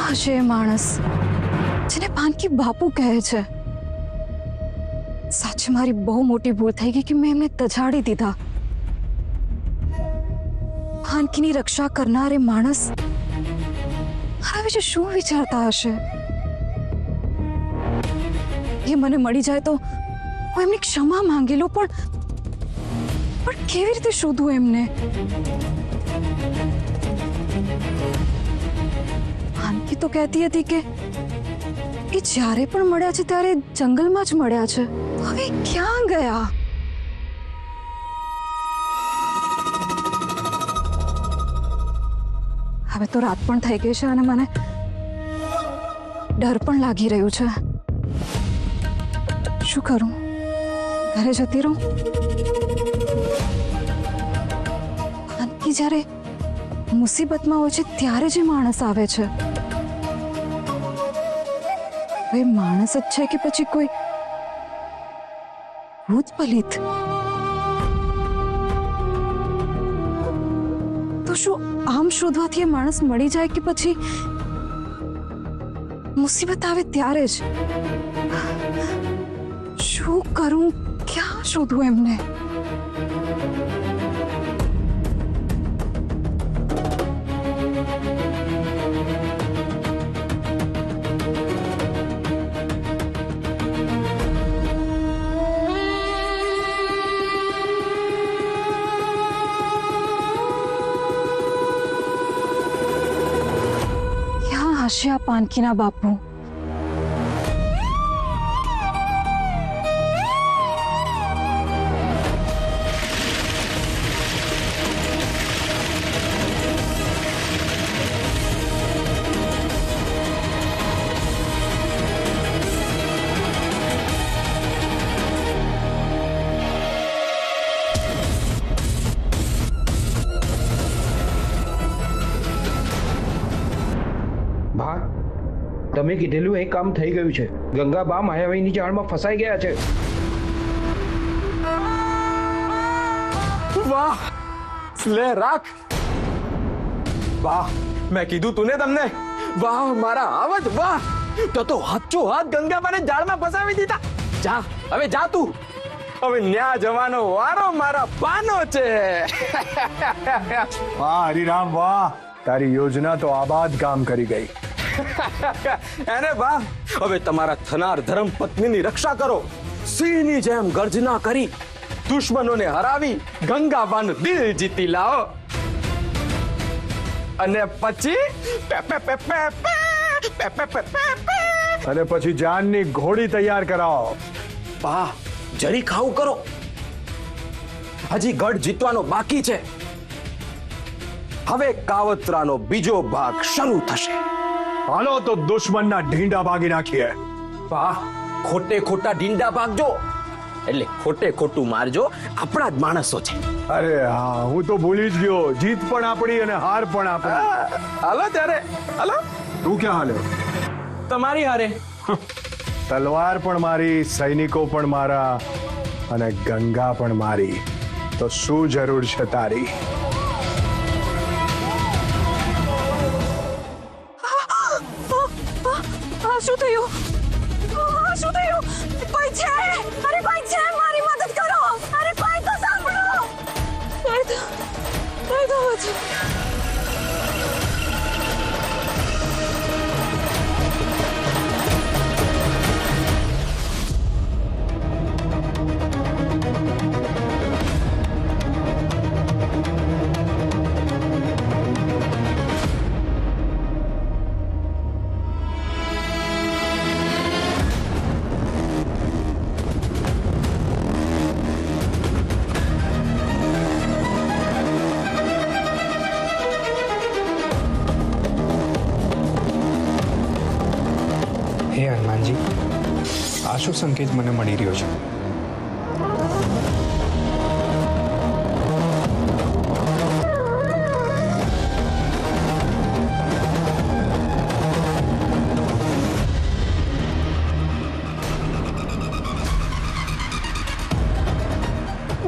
હશે એ માણસ જેને પાનકી બાપુ કહે છે? સાચે મારી બહુ મોટી ભૂલ થઈ ગઈ કે મેં એમને તજાડી દીધા. પાનકીની રક્ષા કરનાર એ માણસ મારા વિશે શું વિચારતા હશે? એ મને મળી જાય તો હું એમની ક્ષમા માંગી લઉં, પણ કેવી રીતે શોધું એમને? પાનકી તો કહેતી હતી કે એ જ્યારે પણ મળ્યા છે ત્યારે જંગલમાં જ મળ્યા છે. હવે ક્યાં ગયા? હવે તો રાત પણ થઈ ગઈ છે અને મને ડર પણ લાગી રહ્યું છે. શું કરું? ઘરે જતી રહું? પાનકી જ્યારે મુસીબતમાં હોય છે ત્યારે જે માણસ આવે છે, એ માણસ જ છે કે પછી કોઈ ભૂત પલિત? તો શું આમ શોધવાથી એ માણસ મળી જાય કે પછી મુસીબત આવે ત્યારે જ? શું કરું? ક્યાં શોધું એમને? હશે આ પાનકીના બાપુ? તમે કીધેલું એ કામ થઈ ગયું છે. ગંગાબા માયાવીની જાળમાં ફસાઈ ગયા છે. વાહ, લે રાખ. વાહ, મેં કીધું તું ને તમને. વાહ મારા આવત, વાહ. તો હાચો હાથ ગંગાબાને જાળમાં ફસાવી દીધા. જા, હવે જા તું. હવે ન્યા જવાનો વારો મારા બાનો છે. વાહ હરિરામ, વાહ. તારી યોજના તો આબાદ કામ કરી ગઈ. એને બા, હવે તમારા થનાર ધર્મ પત્નીની રક્ષા કરો. સિંહની જેમ ગર્જના કરી દુશ્મનોને હરાવી ગંગાબાનું દિલ જીતી લાવો. અને પછી અને પછી જાનની ઘોડી તૈયાર કરાવો. બા, જરી ખાવું કરો. હજી ગઢ જીતવાનો બાકી છે. હવે કાવતરાનો બીજો ભાગ શરૂ થશે. હાલો તો દુશ્મનના ઢીંડા ભાગી નાખીએ. વાહ, ખોટે ખોટા ઢીંડા ભાગજો, એટલે ખોટે ખોટું મારજો. આપણા જ માણસો છે. અરે હા, હું તો ભૂલી જ ગયો. જીત પણ આપણી અને હાર પણ આપણી. હાલો ત્યારે, હાલો. તું ક્યાં હાલ્યો? તમારી હારે. તલવાર પણ મારી, સૈનિકો પણ મારા અને ગંગા પણ મારી. તો શું જરૂર છે તારી? શું થયું? શું થયું? કોઈ છે? અરે કોઈ છે? મારી મદદ કરો. અરે કોઈ તો સાંભળો. કોઈ તો છે. હે હનુમાનજી, આ શું સંકેત મને મળી રહ્યો છે?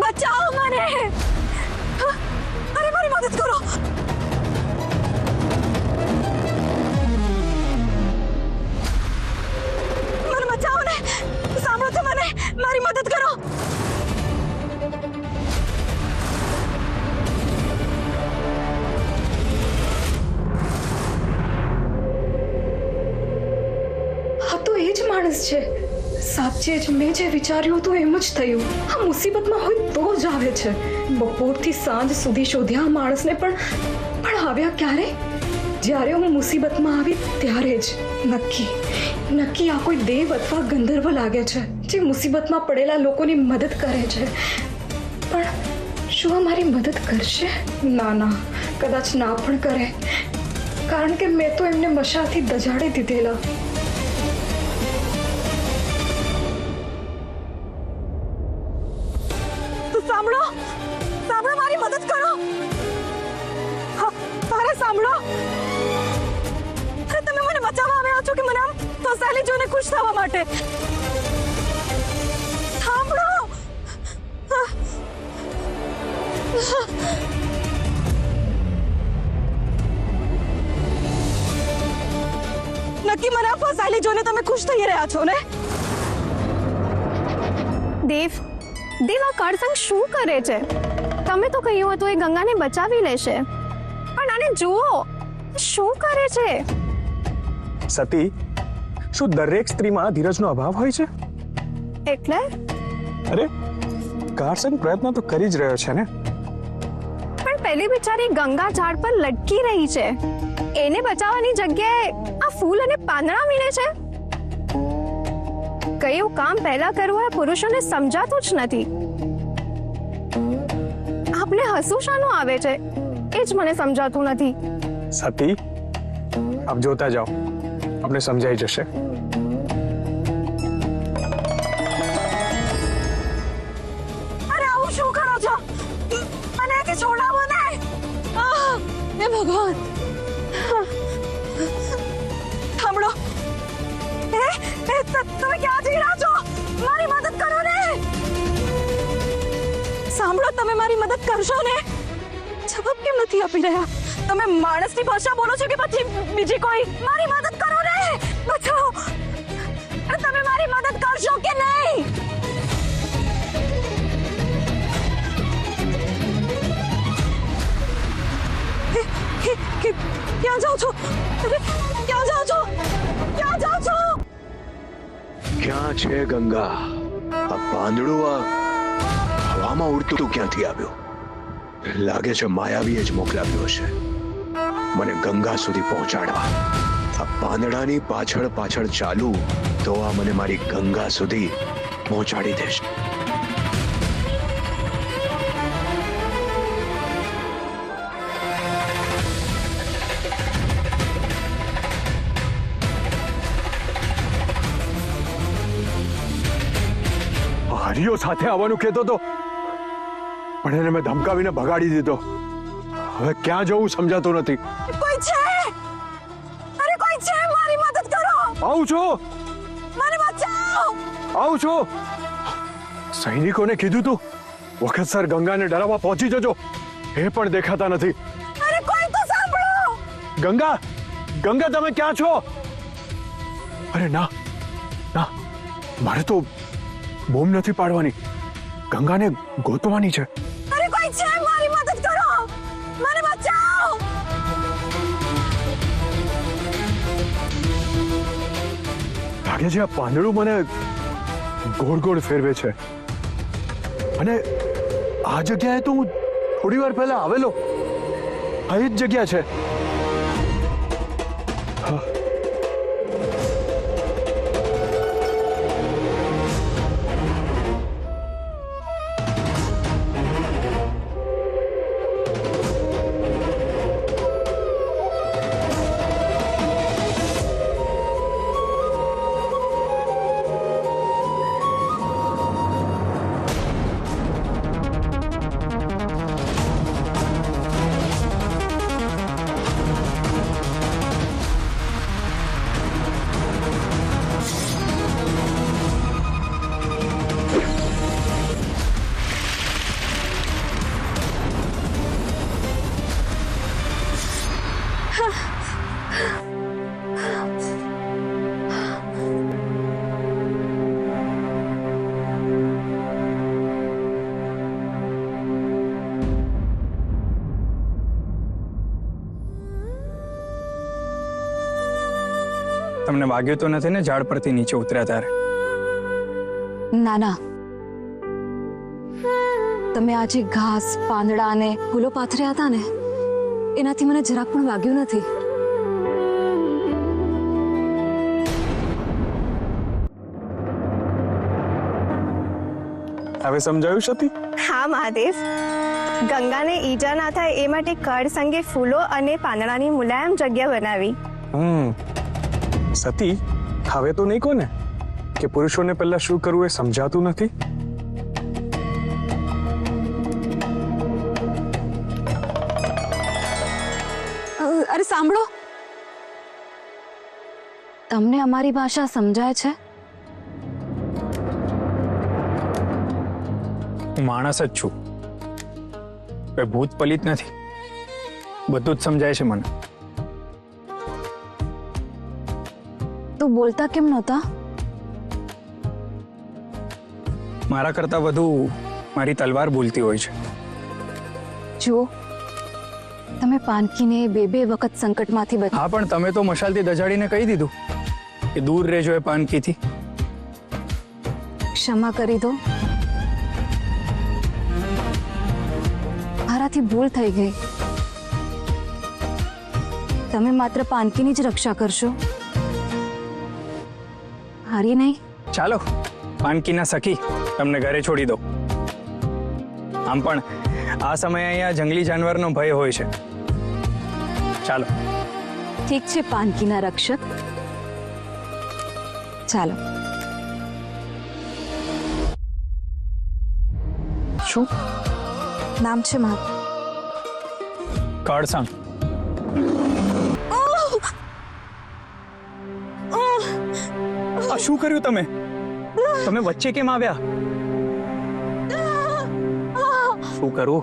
બચાવો મને! અરે મારી મદદ કરો! મને બચાવો ને! સાંભળો છો મને? મારી મદદ કરો! આ તો એ જ માણસ છે. સાચે જ મેં જે વિચાર્યું હતું એમ જ થયું. આ મુસીબતમાં હોય તો જ આવે છે. બપોરથી સાંજ સુધી શોધ્યા આ માણસને, પણ આવ્યા ક્યારે? જ્યારે હું મુસીબતમાં આવી ત્યારે જ. નક્કી આ કોઈ દેવ અથવા ગંધર્વ લાગે છે જે મુસીબતમાં પડેલા લોકોની મદદ કરે છે. પણ શું આ મારી મદદ કરશે? ના, કદાચ ના પણ કરે, કારણ કે મેં તો એમને મશાથી દજાડી દીધેલા. સાંભળો મારી મદદ કરો! અરે સાંભળો! અરે તમે મને બચાવવા આવ્યા છો કે મને આમ ફસાયેલી જોઈને ખુશ થવા માટે? સાંભળો! નક્કી મને આ ફસાયેલી જોઈને તમે ખુશ થઈ રહ્યા છો ને? દેવ આ કાળસંગ શું કરે છે? તમે તો કહ્યું હતું એ ગંગાને બચાવી લેશે, પણ આને જુઓ શું કરે છે. સતી, શું દરેક સ્ત્રીમાં ધીરજનો અભાવ હોય છે? એટલે અરે, કારસંગ પ્રયત્ન તો કરી જ રહ્યો છે ને. પણ પેલી બિચારી ગંગા ઝાડ પર લટકી રહી છે, એને બચાવવાની જગ્યાએ આ ફૂલ અને પાંદડા વીણે છે. કયું કામ પહેલા કરવું આ પુરુષોને સમજાતું જ નથી. આપણે હસવું શાનું આવે છે એ જ મને સમજાતું નથી. સતી, આપ જોતા જાઓ, આપણે સમજાઈ જશે. અરે આવું શું કરો છો? મને કે છોડાવો ને! હે ભગવાન! સાંભળો, તમે ક્યાં જઈ રહ્યા છો? મારી મદદ કરો ને! સાંભળો, તમે મારી મદદ કરશો ને? જવાબ કેમ નથી આપી રહ્યા? તમે માણસની ભાષા બોલો છો કે પછી બીજી કોઈ? મારી મદદ કરો ને! બચાવો! તમે મારી મદદ કરશો કે નહીં? ક્યાં જાઓ છો? ક્યાં જાઓ છો? ક્યાં જાઓ છો? ક્યાં છે ગંગા? આ પાંદડું આ હવામાં ઉડતું ક્યાંથી આવ્યું? લાગે છે માયાવીએ જ મોકલાવ્યો હશે મને ગંગા સુધી પહોંચાડવા. આ પાંદડાની પાછળ ચાલુ તો આ મને મારી ગંગા સુધી પહોંચાડી દેશે. હરિયો સાથે આવવાનું કહેતો તો, પણ એને મેં ધમકાવીને ભગાડી દીધો. હવે ક્યાં જવું સમજાતું નથી. કોઈ છે? અરે કોઈ છે? મારી મદદ કરો! આવું છું, મને બચાવો! આવું છું. સૈનિકોને કીધું તું વખતસર ગંગાને ડરાવવા પહોંચી જજો, એ પણ દેખાતા નથી. અરે કોઈ તો સાંભળો! ગંગા, તમે ક્યાં છો? અરે ના, મારે તો બોમ્બ નથી પાડવાની, ગંગાને ગોતવાની છે. અરે કોઈ છે? મારી મદદ કરો! મને બચાવો! લાગે છે આ પાંદડું મને ગોળ ફેરવે છે, અને આ જગ્યાએ તો હું થોડી વાર પહેલા આવેલો. આ જ જગ્યા છે. તમને વાગ્યું તો નથી ને ઝાડ પરથી નીચે ઉતર્યા ત્યારે? ના ના, તમે આજે ઘાસ, પાંદડા અને ફૂલો પાથર્યા હતા ને, એનાથી મને જરાક પણ વાગ્યું નથી. હવે સમજાયું સતી? હા મહાદેવ, ગંગાને ઈજા ના થાય એ માટે કળ સંગે ફૂલો અને પાંદડાની મુલાયમ જગ્યા બનાવી. સતી, હવે તો નહીં કોને કે પુરુષોને પહેલા શું કરવું એ સમજાતું નથી? અરે સાંભળો, તમને અમારી ભાષા સમજાય છે? હું માણસ જ છું, કોઈ ભૂત પલિત નથી. બધું જ સમજાય છે મને. તું બોલતા કેમ નહોતા? મારા કરતા વધુ મારી તલવાર બોલતી હોય છે. જુઓ, તમે પાનકીને બે વખત સંકટમાંથી બચાવી. હા, પણ તમે તો મશાલથી દજાડીને કહી દીધું કે દૂર રહેજો એ પાનકીથી. ક્ષમા કરી દો, મારાથી ભૂલ થઈ ગઈ. તમે માત્ર પાનકીની જ રક્ષા કરશો, હારી નહીં. ચાલો, પાનકીના સખી, તમને ઘરે છોડી દો. આમ પણ આ સમયે અહીંયા જંગલી જાનવરનો ભય હોય છે. ચાલો. ઠીક છે પાનકીના રક્ષક, ચાલો. શું નામ છે મારું. કળસંગ. આ શું કર્યું તમે? તમે વચ્ચે કેમ આવ્યા? શું કરું?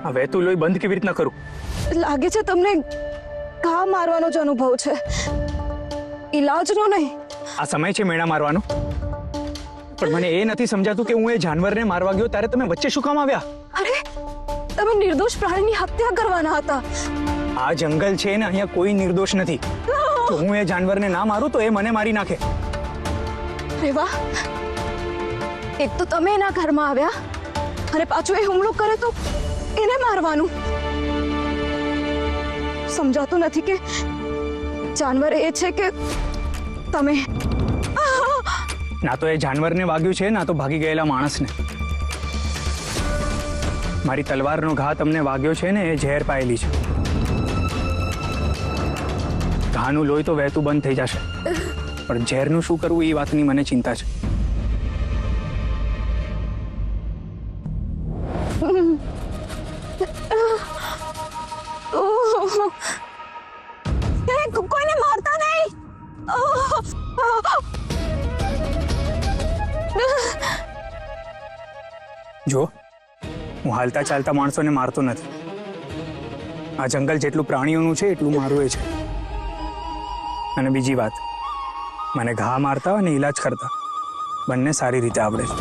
આ વહેતું લોહી બંધ કેવી રીતના કરું? લાગે છે તમને ઘા મારવાનો જ અનુભવ છે, ઈલાજનો નહીં. આ સમય છે મેણા મારવાનો? પણ મને એ નથી સમજાતું કે હું એ જાનવરને મારવા ગયો ત્યારે તમે વચ્ચે શું કામ આવ્યા? અરે, તમે નિર્દોષ પ્રાણીની હત્યા કરવાના હતા. આ જંગલ છે ને, અહીંયા કોઈ નિર્દોષ નથી. તો હું એ જાનવરને ના મારું તો એ મને મારી નાખે. અરે વાહ, એક તો તમે એના ઘરમાં આવ્યા અને પાછો એ હુમલો કરે તો એને મારવાનું. સમજાતું નથી કે જાનવર એ છે કે તમે. ના તો એ જાનવરને વાગ્યું છે, ના તો ભાગી ગયેલા માણસને. મારી તલવારનો ઘા તમને વાગ્યો છે ને, એ ઝેર પાયેલી છે. ઘાનું લોહી તો વહેતું બંધ થઈ જશે, પણ ઝેરનું શું કરવું એ વાતની મને ચિંતા છે. કોઈને મારતા નહીં. જો, હું હાલતા ચાલતા માણસોને મારતો નથી. આ જંગલ જેટલું પ્રાણીઓનું છે એટલું મારું એ છે. અને બીજી વાત, મને ઘા મારતા અને ઈલાજ કરતા બંને સારી રીતે આવડે છે.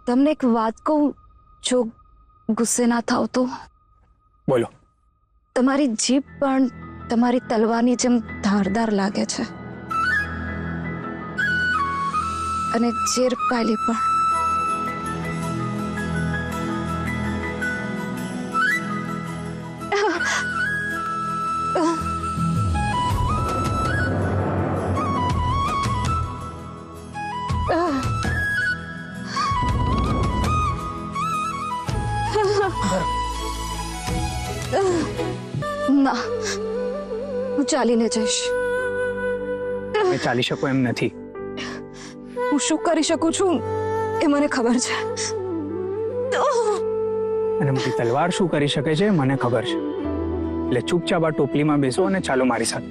તમને એક વાત કહું, જો ગુસ્સે ના થાવ તો. બોલો. તમારી જીભ પણ તમારી તલવારની જેમ ધારદાર લાગે છે, અને ઝેર પાયેલી પણ. ના, હું ચાલીને જઈશ. તમે ચાલી શકો એમ નથી. હું શું કરી શકું છું એ મને ખબર છે. અને મારી તલવાર શું કરી શકે છે મને ખબર છે. એટલે ચૂપચાપ આ ટોપલીમાં બેસો અને ચાલો મારી સાથે.